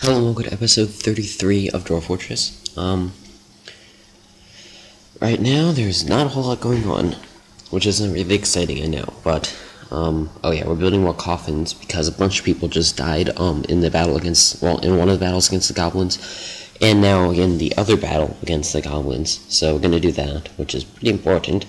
Hello and welcome to episode 33 of Dwarf Fortress. Right now there's not a whole lot going on, which isn't really exciting, I know, but, oh yeah, we're building more coffins because a bunch of people just died, in the battle against, well, in one of the battles against the goblins, and now in the other battle against the goblins, so we're gonna do that, which is pretty important,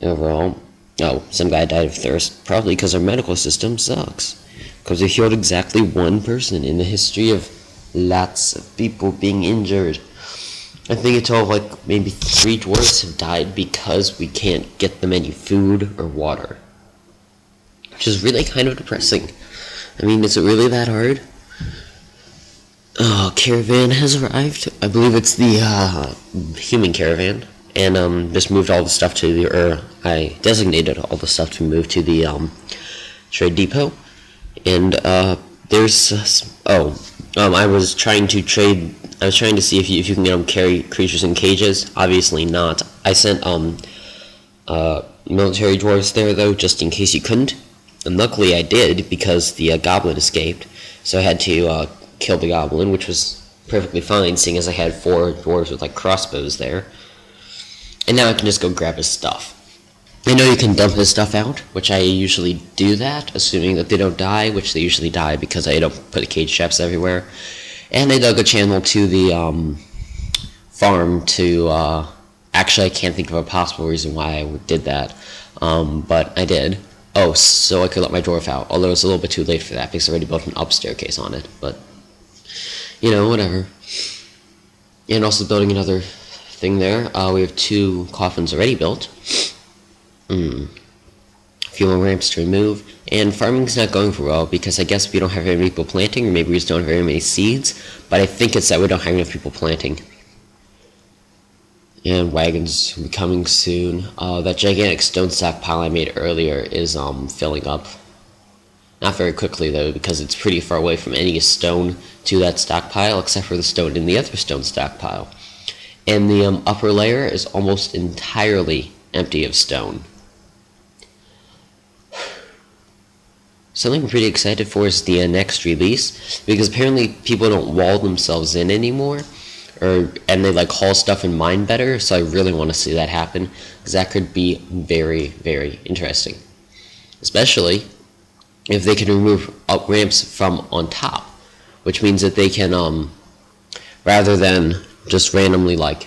overall. Oh, some guy died of thirst, probably because our medical system sucks. Because we healed exactly one person in the history of lots of people being injured. I think it's all like maybe 3 dwarves have died because we can't get them any food or water. Which is really kind of depressing. I mean, is it really that hard? Caravan has arrived. I believe it's the human caravan. And just moved all the stuff to the, I designated all the stuff to move to the trade depot. And there's I was trying to trade. I was trying to see if you can get them carry creatures in cages. Obviously not. I sent military dwarves there though, just in case you couldn't. And luckily I did because the goblin escaped. So I had to kill the goblin, which was perfectly fine, seeing as I had 4 dwarves with like crossbows there. And now I can just go grab his stuff. I know you can dump his stuff out, which I usually do that, assuming that they don't die, which they usually die because I don't put cage traps everywhere. And I dug a channel to the farm to, actually I can't think of a possible reason why I did that, but I did. Oh, so I could let my dwarf out, although it's a little bit too late for that because I already built an up staircase on it, but, you know, whatever. And also building another thing there, we have 2 coffins already built. A few more ramps to remove, and farming's not going for well because I guess we don't have very many people planting, or maybe we just don't have very many seeds, but I think it's that we don't have enough people planting. And wagons will be coming soon. That gigantic stone stockpile I made earlier is filling up. Not very quickly though, because it's pretty far away from any stone to that stockpile, except for the stone in the other stone stockpile. And the upper layer is almost entirely empty of stone. Something I'm pretty excited for is the next release, because apparently people don't wall themselves in anymore, and they like haul stuff and mine better, so I really want to see that happen, because that could be very, very interesting. Especially if they can remove up ramps from on top, which means that they can, rather than just randomly like,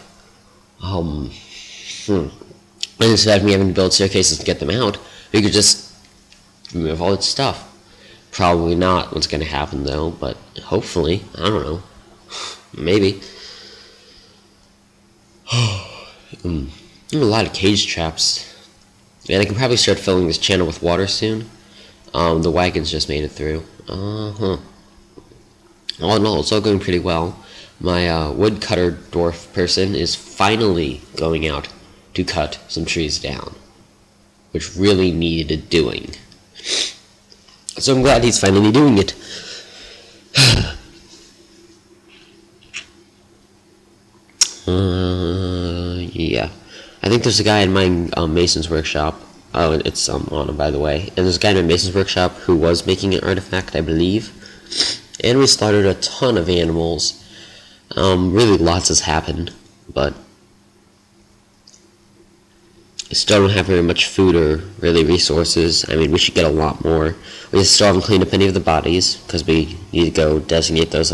instead of me having to build staircases to get them out, we could just remove all its stuff. Probably not what's going to happen though, but hopefully, I don't know, maybe. A lot of cage traps, and I can probably start filling this channel with water soon. The wagons just made it through. All in all, it's all going pretty well. My woodcutter dwarf person is finally going out to cut some trees down, which really needed doing. So I'm glad he's finally doing it. Yeah. I think there's a guy in my mason's workshop. Oh, it's on, by the way. And there's a guy in my mason's workshop who was making an artifact, I believe. And we slaughtered a ton of animals. Really lots has happened, but we still don't have very much food or really resources. I mean, we should get a lot more. We still haven't cleaned up any of the bodies because we need to go designate those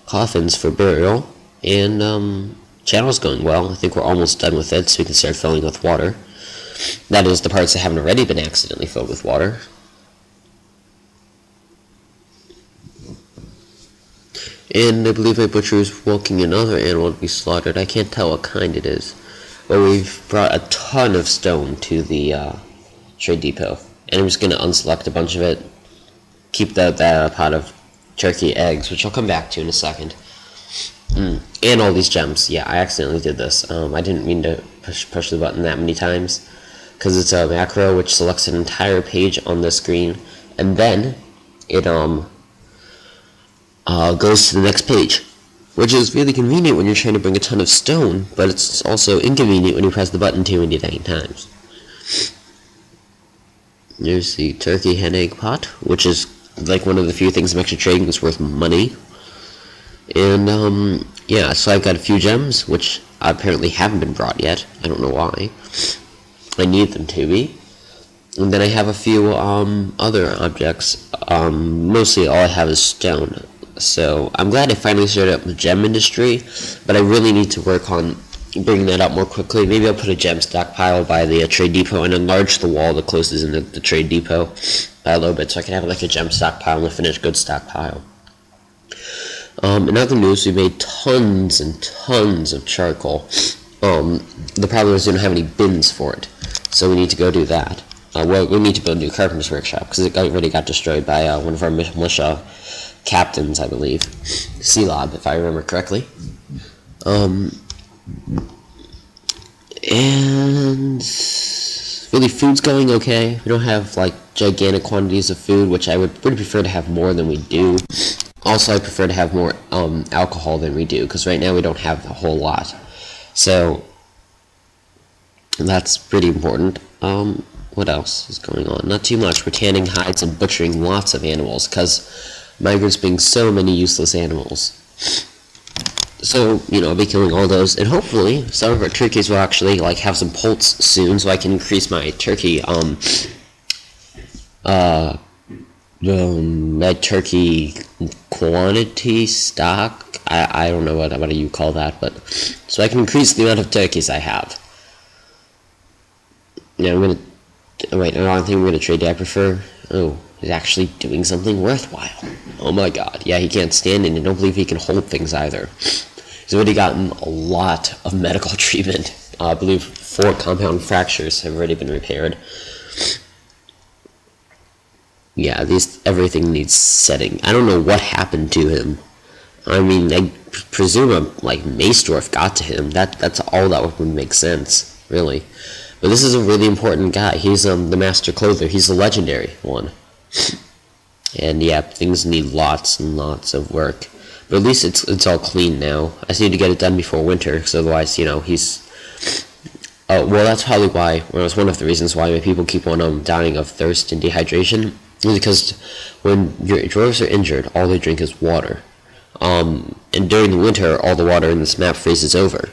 coffins for burial. And channel's going well. I think we're almost done with it, so we can start filling with water. That is, the parts that haven't already been accidentally filled with water. And I believe my butcher is walking another animal to be slaughtered. I can't tell what kind it is. But we've brought a ton of stone to the trade depot. And I'm just going to unselect a bunch of it. Keep that pot of turkey eggs, which I'll come back to in a second. And all these gems. Yeah, I accidentally did this. I didn't mean to push the button that many times, because it's a macro which selects an entire page on the screen, and then it goes to the next page, which is really convenient when you're trying to bring a ton of stone, but it's also inconvenient when you press the button too many dang times. There's the turkey hen egg pot, which is like one of the few things I'm actually trading that's worth money. And yeah, so I've got a few gems which apparently haven't been brought yet. I don't know why. I need them to be. And then I have a few other objects. Mostly all I have is stone. So I'm glad I finally started up the gem industry, but I really need to work on bringing that up more quickly. Maybe I'll put a gem stockpile by the trade depot and enlarge the wall that closes in the trade depot by a little bit, so I can have like a gem stockpile and a finished goods stockpile. In other news, we made tons and tons of charcoal. The problem is we don't have any bins for it, so we need to go do that. Well, we need to build a new carpenter's workshop because it already got destroyed by one of our militia captains, I believe. Selob, if I remember correctly. And really, food's going okay. We don't have like gigantic quantities of food, which I would really prefer to have more than we do. Also, I prefer to have more alcohol than we do, because right now we don't have a whole lot. So that's pretty important. What else is going on? Not too much. We're tanning hides and butchering lots of animals, because migrants being so many useless animals. So, you know, I'll be killing all those, and hopefully some of our turkeys will actually like have some poults soon, so I can increase my turkey my turkey quantity stock. I don't know what you call that, but so I can increase the amount of turkeys I have. Yeah, I'm gonna wait. I don't think I'm gonna trade. I prefer. Oh, he's actually doing something worthwhile. Oh my god. Yeah, he can't stand it, and I don't believe he can hold things either. He's already gotten a lot of medical treatment. I believe 4 compound fractures have already been repaired. Yeah, everything needs setting. I don't know what happened to him. I mean, I presume like Dwarf got to him. That's all that would make sense, really. But this is a really important guy. He's the master clother. He's the legendary one. And yeah, things need lots and lots of work. But at least it's all clean now. I just need to get it done before winter, because otherwise, you know, he's... well, that's probably why, well, it's one of the reasons why people keep on dying of thirst and dehydration, is because when your dwarves are injured, all they drink is water. And during the winter, all the water in this map freezes over.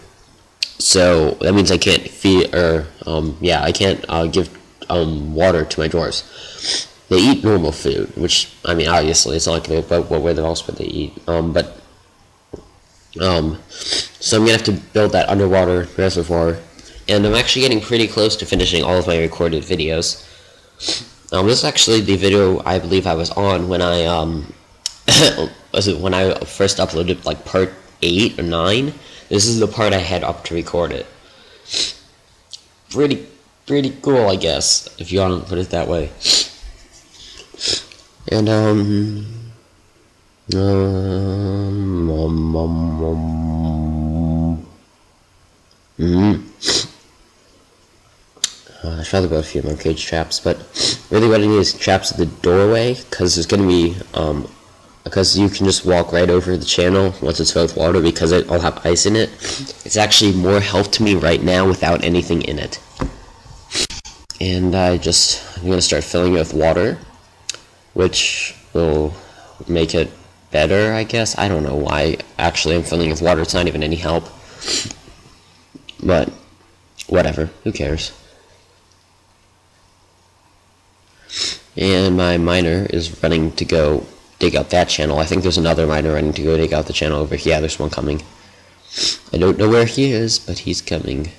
So that means I can't feed, or I can't give water to my dwarves. They eat normal food, which, I mean, obviously it's not like what else would they eat? So I'm gonna have to build that underwater reservoir, and I'm actually getting pretty close to finishing all of my recorded videos. This is actually the video I believe I was on when I when I first uploaded like part 8 or 9. This is the part I had up to record it. Pretty cool, I guess, if you want to put it that way. And I should probably build a few more cage traps, but really what I need is traps at the doorway, because there's gonna be because you can just walk right over the channel once it's filled with water, because it'll have ice in it. It's actually more help to me right now without anything in it. And I'm gonna start filling it with water, which will make it better, I guess. I don't know why actually I'm filling it with water. It's not even any help. But whatever, who cares? And my miner is running to go dig out that channel. I think there's another miner running to go dig out the channel over here. Yeah, there's one coming. I don't know where he is, but he's coming.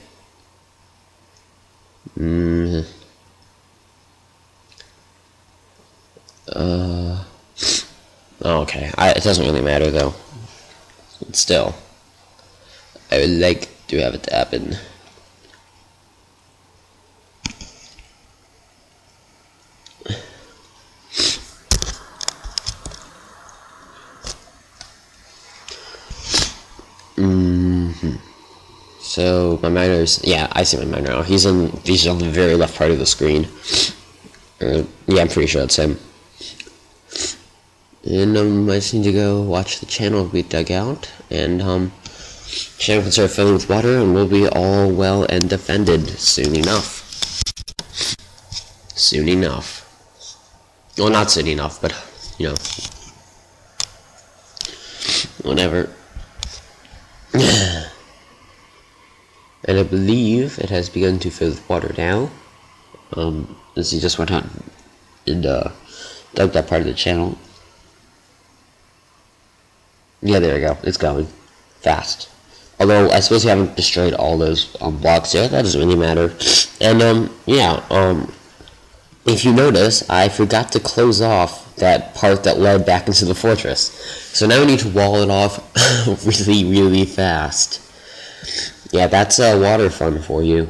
Okay. It doesn't really matter though. But still, I would like to have it happen. So my miner's, yeah, I see my miner now. He's on the very left part of the screen. Yeah, I'm pretty sure that's him. And I just need to go watch the channel be dug out, and channel can start filling with water, and we'll be all well and defended soon enough. Soon enough. Well, not soon enough, but you know, whatever. And I believe it has begun to fill with water now. As he just went on and dug that part of the channel. Yeah, there we go. It's going fast. Although I suppose you haven't destroyed all those blocks yet. That doesn't really matter. And if you notice, I forgot to close off that part that led back into the fortress. So now we need to wall it off really, really fast. Yeah, that's water fun for you.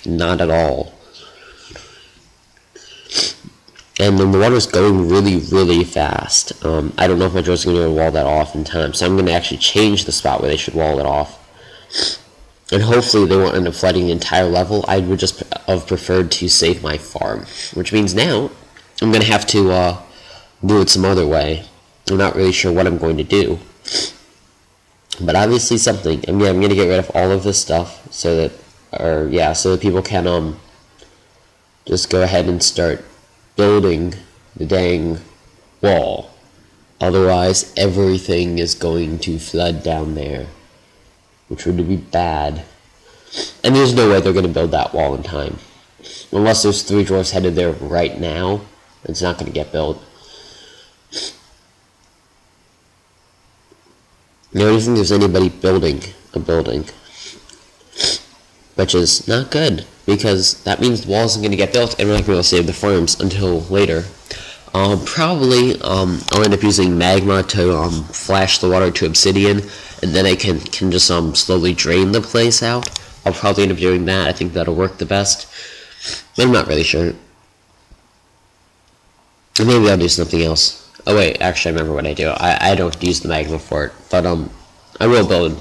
Not at all. And then the water's going really, really fast. I don't know if my drone's going to wall that off in time, so I'm going to actually change the spot where they should wall it off. And hopefully they won't end up flooding the entire level. I would just have preferred to save my farm, which means now I'm going to have to do it some other way. I'm not really sure what I'm going to do, but obviously something. I mean, I'm going to get rid of all of this stuff so that, so that people can just go ahead and start building the dang wall. Otherwise, everything is going to flood down there, which would be bad. And there's no way they're going to build that wall in time. Unless there's 3 dwarfs headed there right now, it's not going to get built. I don't think there's anybody building a building, which is not good, because that means the wall isn't going to get built, and we're not going to be able to save the farms until later. Probably, I'll end up using magma to flash the water to obsidian, and then I can just slowly drain the place out. I'll probably end up doing that. I think that'll work the best, but I'm not really sure. Maybe I'll do something else. Oh wait, actually I remember what I do. I don't use the magma for it, but I will build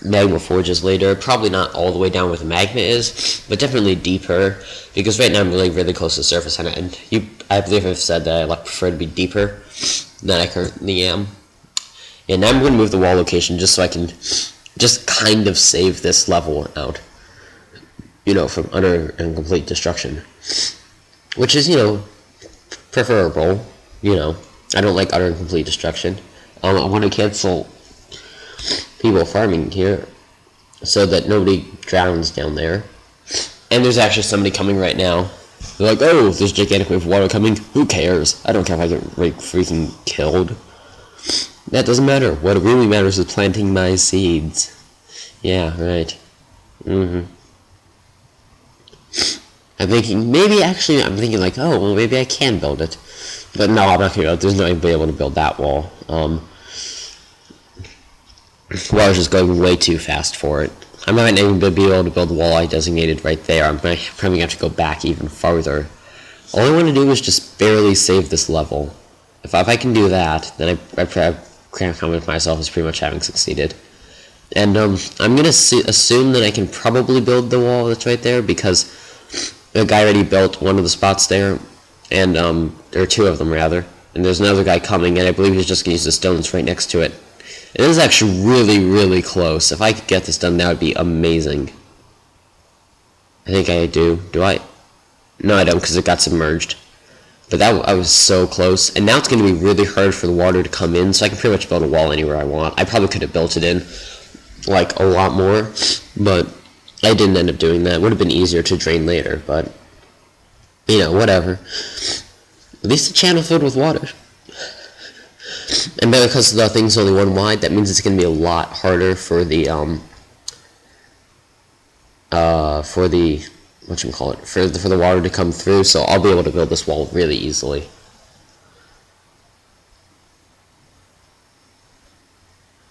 magma forges later. Probably not all the way down where the magma is, but definitely deeper, because right now I'm really close to the surface, and I believe I've said that I prefer to be deeper than I currently am. And now I'm going to move the wall location just so I can just kind of save this level out, from utter and complete destruction, which is, preferable. I don't like utter and complete destruction. I want to cancel people farming here so that nobody drowns down there. And there's actually somebody coming right now. They're like, oh, there's a gigantic wave of water coming. Who cares? I don't care if I get freaking killed. That doesn't matter. What really matters is planting my seeds. Yeah, right. I'm thinking like, oh, well, maybe I can build it. But no, I'm not going to. There's no way to be able to build that wall. Water's just going way too fast for it. I'm not even going to be able to build the wall I designated right there. I'm probably going to have to go back even farther. All I want to do is just barely save this level. If I can do that, then I can't comment myself as pretty much having succeeded. And I'm going to assume that I can probably build the wall that's right there, because the guy already built one of the spots there, and there are 2 of them rather, and there's another guy coming, and I believe he's just going to use the stones right next to it. It is actually really, really close. If I could get this done, that would be amazing. I think I do. Do I? No, I don't, because it got submerged. But I was so close. And now it's going to be really hard for the water to come in, so I can pretty much build a wall anywhere I want. I probably could have built it in, like, a lot more, but I didn't end up doing that. It would have been easier to drain later, but, whatever. At least the channel filled with water. And because the thing's only 1 wide, that means it's going to be a lot harder for the for the water to come through, so I'll be able to build this wall really easily.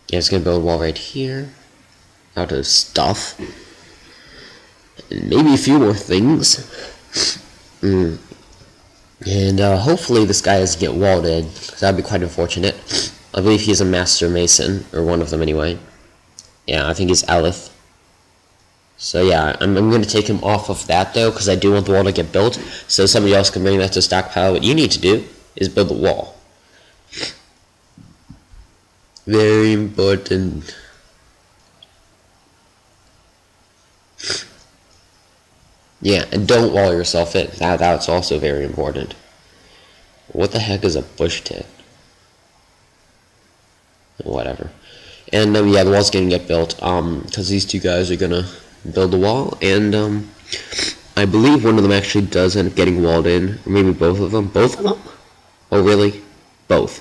Yeah, it's going to build a wall right here, out of stuff, and maybe a few more things. And hopefully this guy doesn't get walled in, because that would be quite unfortunate. I believe he's a master mason, or one of them anyway. Yeah, I think he's Aleph. So yeah, I'm going to take him off of that though, because I do want the wall to get built, so somebody else can bring that to stockpile. What you need to do is build the wall. Very important. Yeah, and don't wall yourself in. That's also very important. What the heck is a bush tit? Whatever. And yeah, the wall's gonna get built, because these two guys are gonna build the wall, and I believe one of them actually does end up getting walled in, or maybe both of them. Both of them? Oh, really? Both.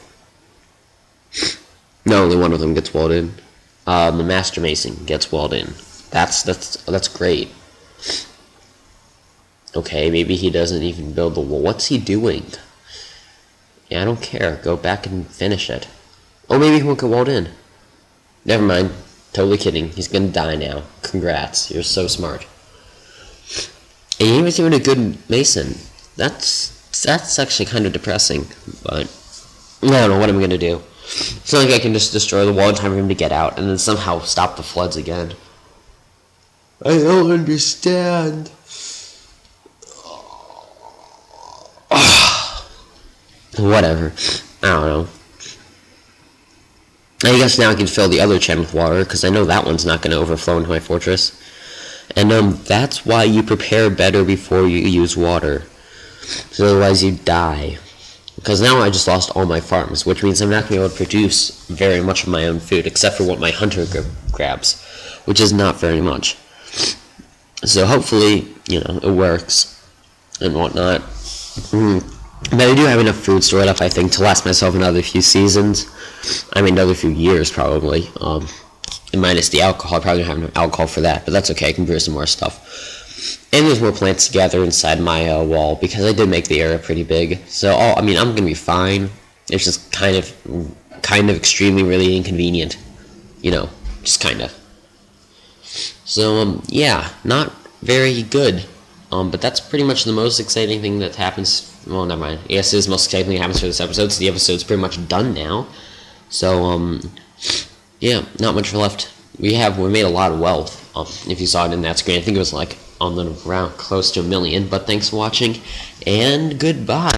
No, only one of them gets walled in. The Master Mason gets walled in. That's great. Okay, maybe he doesn't even build the wall. What's he doing? Yeah, I don't care. Go back and finish it. Oh, maybe he won't get walled in. Never mind. Totally kidding. He's gonna die now. Congrats. You're so smart. And he was even a good mason. That's actually kind of depressing. But I don't know what I'm gonna do. It's not like I can just destroy the wall in time for him to get out and then somehow stop the floods again. I don't understand. Whatever. I don't know. I guess now I can fill the other chen with water, because I know that one's not going to overflow into my fortress. And that's why you prepare better before you use water. So otherwise you die. Because now I just lost all my farms, which means I'm not going to be able to produce very much of my own food, except for what my hunter grabs, which is not very much. So hopefully, it works and whatnot. But I do have enough food stored up, I think, to last myself another few seasons. I mean, another few years, probably. And minus the alcohol, I probably don't have enough alcohol for that, but that's okay, I can brew some more stuff. And there's more plants to gather inside my wall, because I did make the area pretty big. So, I'm gonna be fine. It's just kind of extremely, really inconvenient. Just kind of. So, yeah, not very good. But that's pretty much the most exciting thing that happens. Well, never mind. Yes, it is the most exciting thing that happens for this episode, so the episode's pretty much done now. So, yeah, not much left. We made a lot of wealth, if you saw it in that screen. I think it was like on the around close to 1 million, but thanks for watching, and goodbye.